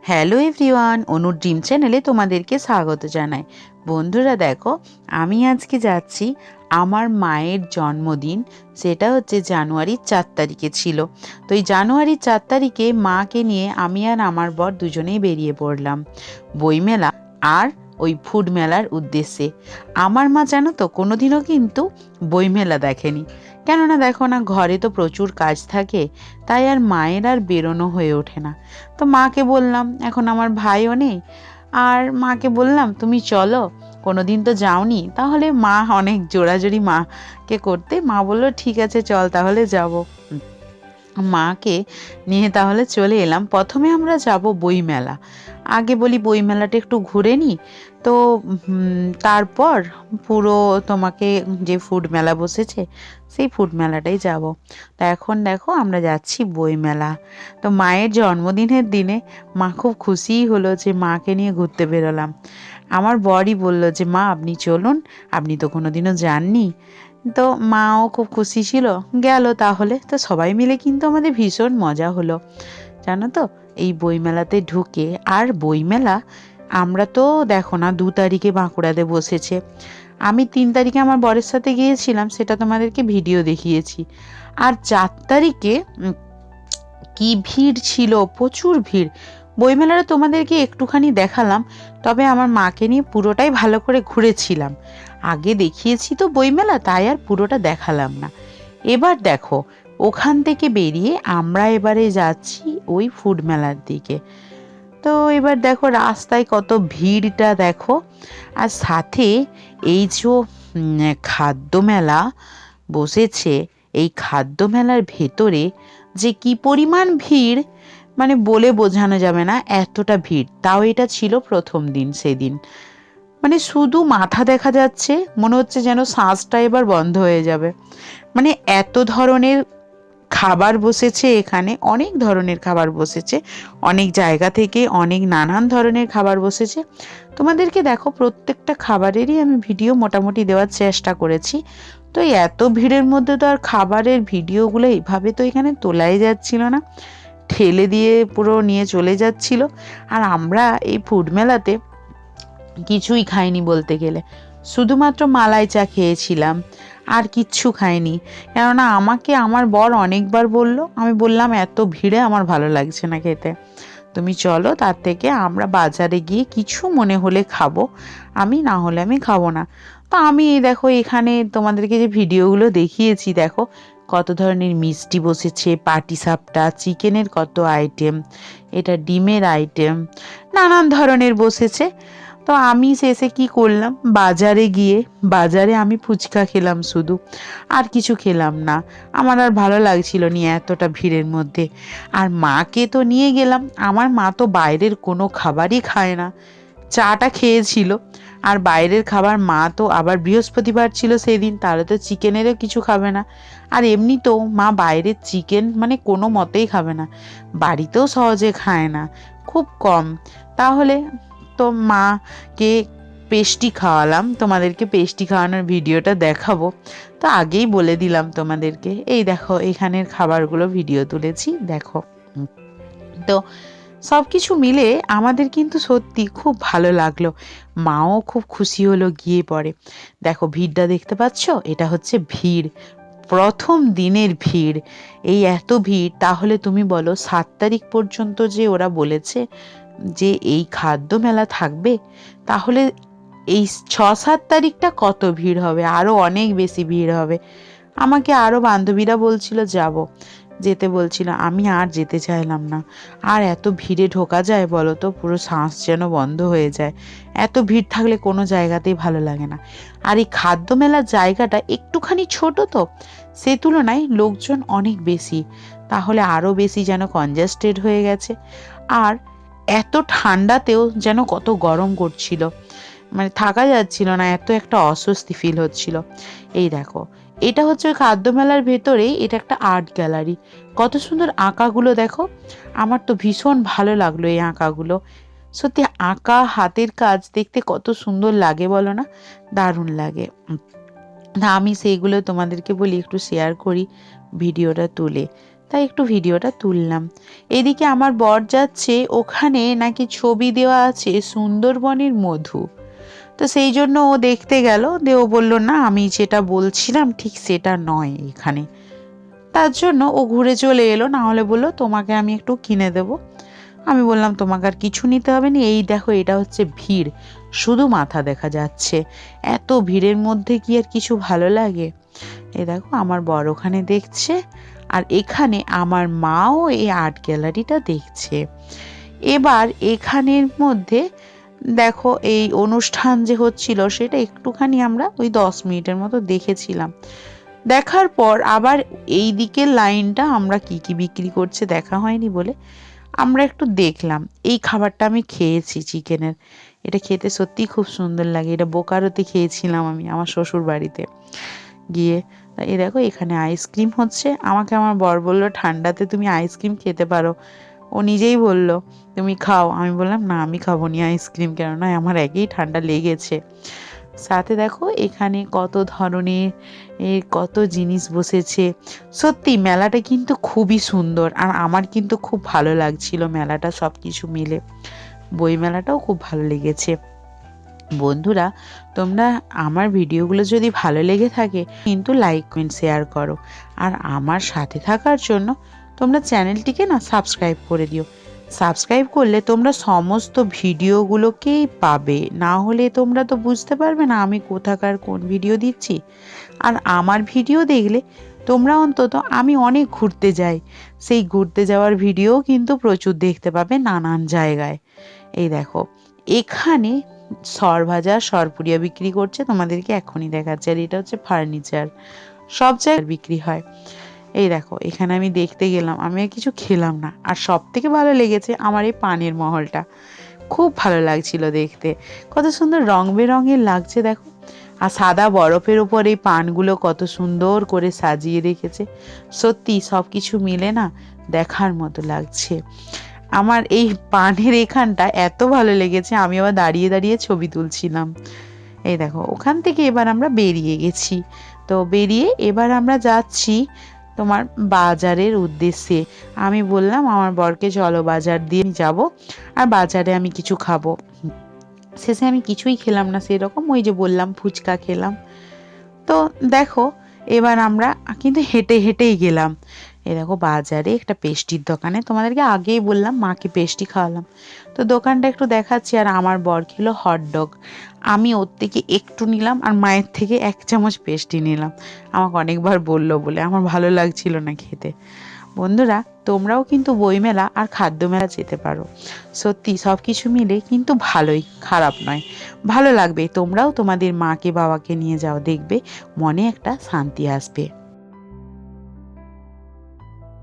Hello everyone, অনুর dream চ্যানেলে তোমাদেরকে স্বাগত জানাই। বন্ধুরা দেখো, আমি আজকে যাচ্ছি আমার মায়ের জন্মদিন। সেটা হচ্ছে জানুয়ারির 4 তারিখে ছিল। তো এই জানুয়ারির 4 তারিখে মাকে নিয়ে আমি আর আমার বর দুজনেই বেরিয়ে পড়লাম বইমেলা আর ওই ফুড মেলার উদ্দেশ্যে। আমার মা জানো তো কোনোদিনও কিন্তু বইমেলা দেখেনি, কেননা দেখো না, ঘরে তো প্রচুর কাজ থাকে, তাই আর মায়ের আর বেরোনো হয়ে ওঠে না। তো মাকে বললাম, এখন আমার ভাইও নেই, আর মাকে বললাম তুমি চলো, কোনোদিন তো যাওনি। তাহলে মা অনেক জোরাজোরি মাকে করতে, মা বললো ঠিক আছে চল তাহলে যাব। মাকে নিয়ে তাহলে চলে এলাম। প্রথমে আমরা যাব বইমেলা। আগে বলি বইমেলাটা একটু ঘুরে নিই, তো তারপর পুরো তোমাকে যে ফুড মেলা বসেছে সেই ফুড মেলাটাই যাব। তো এখন দেখো আমরা যাচ্ছি বইমেলা। তো মায়ের জন্মদিনের দিনে মা খুব খুশিই হলো যে মাকে নিয়ে ঘুরতে বেরোলাম। আমার বরই বলল যে মা আপনি চলুন, আপনি তো কোনোদিনও যাননি। তো মাও খুব খুশি ছিল, গেল তাহলে। তো সবাই মিলে কিন্তু আমাদের ভীষণ মজা হলো জানো তো এই বইমেলাতে ঢুকে। আর বইমেলা আমরা তো দেখো না 2 তারিখে বাঁকুড়াতে বসেছে, আমি 3 তারিখে আমার বরের সাথে গিয়েছিলাম, সেটা তোমাদেরকে ভিডিও দেখিয়েছি। আর 4 তারিখে কি ভিড় ছিল, প্রচুর ভিড়। বইমেলাটা তোমাদেরকে একটুখানি দেখালাম, তবে আমার মাকে নিয়ে পুরোটাই ভালো করে ঘুরেছিলাম। আগে দেখিয়েছি তো বইমেলা, তাই আর পুরোটা দেখালাম না। এবার দেখো, ওখান থেকে বেরিয়ে আমরা এবারে যাচ্ছি ওই ফুড মেলার দিকে। তো এবার দেখো রাস্তায় কত ভিড়টা দেখো, আর সাথে এই যে খাদ্য মেলা বসেছে, এই খাদ্য মেলার ভেতরে যে কি পরিমাণ ভিড়, মানে বলে বোঝানো যাবে না, এতটা ভিড়। তাও এটা ছিল প্রথম দিন, সেদিন মানে শুধু মাথা দেখা যাচ্ছে, মনে হচ্ছে যেন শ্বাসটা এবার বন্ধ হয়ে যাবে। মানে এত ধরনের খাবার বসেছে এখানে, অনেক ধরনের খাবার বসেছে, অনেক জায়গা থেকে অনেক নানান ধরনের খাবার বসেছে। তোমাদেরকে দেখো প্রত্যেকটা খাবারেরই আমি ভিডিও মোটামুটি দেওয়ার চেষ্টা করেছি। তো এত ভিড়ের মধ্যে তো আর খাবারের ভিডিওগুলো এইভাবে তো এখানে তোলাই যাচ্ছিল না, ঠেলে দিয়ে পুরো নিয়ে চলে যাচ্ছিল। আর আমরা এই ফুড মেলাতে কিছুই খাইনি বলতে গেলে, শুধুমাত্র মালাই চা খেয়েছিলাম, আর কিচ্ছু খাইনি। কেননা আমাকে আমার বর অনেকবার বলল, আমি বললাম এত ভিড়ে আমার ভালো লাগছে না খেতে, তুমি চলো তার থেকে আমরা বাজারে গিয়ে কিছু মনে হলে খাবো, আমি না হলে আমি খাবো না। তো আমি দেখো এখানে তোমাদেরকে যে ভিডিওগুলো দেখিয়েছি, দেখো কত ধরনের মিষ্টি বসেছে, পাটিসাপটা, চিকেনের কত আইটেম, এটা ডিমের আইটেম, নানান ধরনের বসেছে। তো আমি শেষে কি করলাম, বাজারে আমি ফুচকা খেলাম শুধু, আর কিছু খেলাম না। আমার আর ভালো লাগছিল না এতটা ভিড়ের মধ্যে। আর মাকে তো নিয়ে গেলাম, আমার মা তো বাইরের কোনো খাবারই খায় না, চাটা খেয়েছিল। আর বাইরের খাবার, মা তো আবার বৃহস্পতিবার ছিল সেদিন, তাহলে তো চিকেনেরও কিছু খাবে না। আর এমনি তো মা বাইরের চিকেন মানে কোনো মতেই খাবে না, বাড়িতেও সহজে খায় না, খুব কম। তাহলে তো মাকে পেস্টি খাওয়ালাম, তোমাদেরকে পেস্টি খাওয়ানোর ভিডিওটা দেখাবো। তো আগেই বলে দিলাম তোমাদেরকে, এই দেখো এখানের খাবারগুলো ভিডিও তুলেছি দেখো। তো সব কিছু মিলে আমাদের কিন্তু সত্যি খুব ভালো লাগলো, মাও খুব খুশি হলো গিয়ে পরে। দেখো ভিড়টা দেখতে পাচ্ছ, এটা হচ্ছে ভিড়, প্রথম দিনের ভিড়। এই এত ভিড়, তাহলে তুমি বলো 7 তারিখ পর্যন্ত যে ওরা বলেছে যে এই খাদ্য মেলা থাকবে, তাহলে এই 6-7 তারিখটা কত ভিড় হবে, আরও অনেক বেশি ভিড় হবে। আমাকে আরও বান্ধবীরা বলছিল যাব, যেতে বলছিল, আমি আর যেতে চাইলাম না। আর এত ভিড়ে ঢোকা যায় বলো তো, পুরো শ্বাস যেন বন্ধ হয়ে যায়, এত ভিড় থাকলে কোনো জায়গাতেই ভালো লাগে না। আর এই খাদ্য মেলার জায়গাটা একটুখানি ছোট, তো সে তুলনায় লোকজন অনেক বেশি, তাহলে আরও বেশি যেন কনজেস্টেড হয়ে গেছে। আর এত ঠান্ডাতেও যেন কত গরম করছিল, মানে থাকা যাচ্ছিল না, এত একটা অস্বস্তি ফিল হচ্ছিল। এই দেখো, এটা হচ্ছে ওই খাদ্য মেলার ভেতরেই, এটা একটা আর্ট গ্যালারি, কত সুন্দর আঁকাগুলো দেখো। আমার তো ভীষণ ভালো লাগলো এই আঁকাগুলো, সত্যি আঁকা হাতের কাজ দেখতে কত সুন্দর লাগে বলো না, দারুণ লাগে। না আমি সেইগুলো তোমাদেরকে বলি একটু শেয়ার করি ভিডিওটা তুলে। তাই একটু ভিডিওটা তুললাম। এদিকে আমার বর যাচ্ছে, ওখানে নাকি ছবি দেওয়া আছে সুন্দরবনের মধু। তো সেই জন্য ও দেখতে গেল, দিয়ে ও বলল না আমি যেটা বলছিলাম ঠিক সেটা নয় এখানে। তার জন্য ও ঘুরে চলে এলো, না হলে বললো তোমাকে আমি একটু কিনে দেবো। আমি বললাম তোমাকে আর কিছু নিতে হবে না, এই দেখো এটা হচ্ছে ভিড়, শুধু মাথা দেখা যাচ্ছে, এত ভিড়ের মধ্যে কি আর কিছু ভালো লাগে। এই দেখো আমার বর ওখানে দেখছে, আর এখানে আমার মাও এই আর্ট গ্যালারিটা দেখছে। এবার এখানের মধ্যে দেখো এই অনুষ্ঠান যে হচ্ছিল সেটা একটুখানি আমরা ওই 10 মিনিটের মতো দেখেছিলাম। দেখার পর আবার এই দিকের লাইনটা আমরা কি কি বিক্রি করছে দেখা হয়নি বলে আমরা একটু দেখলাম। এই খাবারটা আমি খেয়েছি চিকেনের, এটা খেতে সত্যিই খুব সুন্দর লাগে। এটা বোকারোতে খেয়েছিলাম আমি আমার শ্বশুর বাড়িতে গিয়ে। এই দেখো এখানে আইসক্রিম হচ্ছে, আমাকে আমার বর বলল ঠান্ডাতে তুমি আইসক্রিম খেতে পারো, ও নিজেই বলল তুমি খাও। আমি বললাম না আমি খাবো নি আইসক্রিম, কেননা আমার একেই ঠান্ডা লেগেছে। সাথে দেখো এখানে কত ধরনের কত জিনিস বসেছে। সত্যি মেলাটা কিন্তু খুবই সুন্দর, আর আমার কিন্তু খুব ভালো লাগছিল মেলাটা, সব কিছু মিলে। বই মেলাটাও খুব ভালো লেগেছে। বন্ধুরা, তোমরা আমার ভিডিওগুলো যদি ভালো লেগে থাকে কিন্তু লাইক কমেন্ট শেয়ার করো, আর আমার সাথে থাকার জন্য তোমরা চ্যানেলটিকে না সাবস্ক্রাইব করে দিও। সাবস্ক্রাইব করলে তোমরা সমস্ত ভিডিওগুলোকেই পাবে, না হলে তোমরা তো বুঝতে পারবে না আমি কোথাকার কোন ভিডিও দিচ্ছি। আর আমার ভিডিও দেখলে তোমরা অন্তত, আমি অনেক ঘুরতে যাই, সেই ঘুরতে যাওয়ার ভিডিও কিন্তু প্রচুর দেখতে পাবে নানান জায়গায়। এই দেখো এখানে সরভাজা সরপুরিয়া বিক্রি করছে, তোমাদেরকে এখনই দেখাচ্ছে। আর এটা হচ্ছে ফার্নিচার, সব জায়গায় বিক্রি হয়। এই দেখো এখানে আমি দেখতে গেলাম, আমি আর কিছু খেলাম না। আর সব থেকে ভালো লেগেছে আমার এই পানের মহলটা, খুব ভালো লাগছিল দেখতে, কত সুন্দর রং বেরঙের লাগছে দেখো। আর সাদা বরফের উপর এই পানগুলো কত সুন্দর করে সাজিয়ে রেখেছে, সত্যি সব কিছু মিলে না দেখার মতো লাগছে। আমার এই পানের এখানটা এত ভালো লেগেছে, আমি আবার দাঁড়িয়ে দাঁড়িয়ে ছবি তুলছিলাম। এই দেখো ওখান থেকে এবার আমরা বেরিয়ে গেছি। তো বেরিয়ে এবার আমরা যাচ্ছি তোমার বাজারের উদ্দেশ্যে। আমি বললাম আমার বরকে চলো বাজার দিয়ে যাব, আর বাজারে আমি কিছু খাবো। শেষে আমি কিছুই খেলাম না সেরকম, ওই যে বললাম ফুচকা খেলাম। তো দেখো এবার আমরা কিন্তু হেঁটে হেঁটেই গেলাম। এই দেখো বাজারে একটা পেস্টির দোকানে, তোমাদেরকে আগেই বললাম মাকে পেস্টি খাওয়ালাম, তো দোকানটা একটু দেখাচ্ছি। আর আমার বর খেলো হটডগ, আমি ওর থেকে একটু নিলাম আর মায়ের থেকে 1 চামচ পেস্টি নিলাম। আমাকে অনেকবার বললো বলে আমার ভালো লাগছিল না খেতে। বন্ধুরা, তোমরাও কিন্তু বইমেলা আর খাদ্য মেলা যেতে পারো, সত্যি সব কিছু মিলে কিন্তু ভালোই, খারাপ নয়, ভালো লাগবে। তোমরাও তোমাদের মাকে বাবাকে নিয়ে যাও, দেখবে মনে একটা শান্তি আসবে।